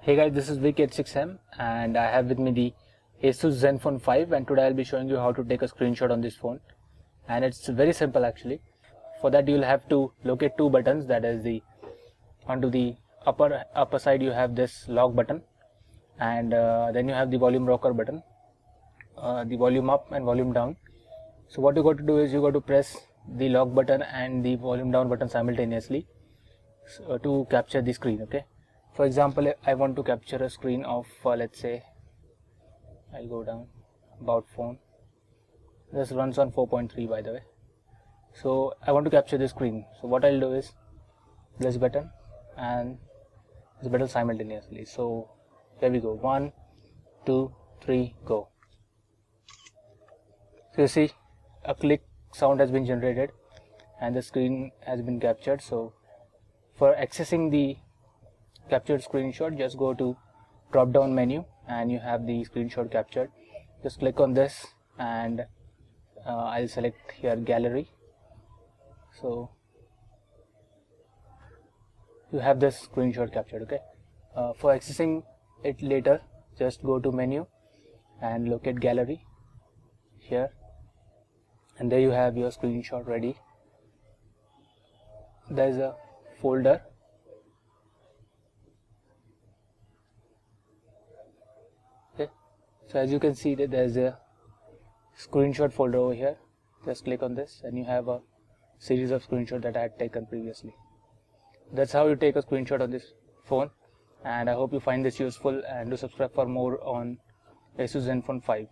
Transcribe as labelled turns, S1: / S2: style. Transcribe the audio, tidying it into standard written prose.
S1: Hey guys, this is Vic86M and I have with me the Asus Zenfone 5, and today I'll be showing you how to take a screenshot on this phone. And it's very simple actually. For that you'll have to locate two buttons, that is onto the upper side you have this lock button, and then you have the volume rocker button, the volume up and volume down. So what you got to do is you got to press the lock button and the volume down button simultaneously to capture the screen. Okay. For example, I want to capture a screen of let's say I'll go down about phone. This runs on 4.3 by the way. So I want to capture the screen. So what I'll do is this button and this button simultaneously. So here we go. 1, 2, 3, go. So you see a click sound has been generated and the screen has been captured. So for accessing the captured screenshot, just go to drop down menu and you have the screenshot captured. Just click on this and I'll select here gallery. So you have this screenshot captured. Okay. For accessing it later, just go to menu and locate gallery here, and there you have your screenshot ready. There's a folder. So as you can see that there's a screenshot folder over here. Just click on this and you have a series of screenshots that I had taken previously. That's how you take a screenshot on this phone, and I hope you find this useful, and do subscribe for more on Asus Zenfone 5.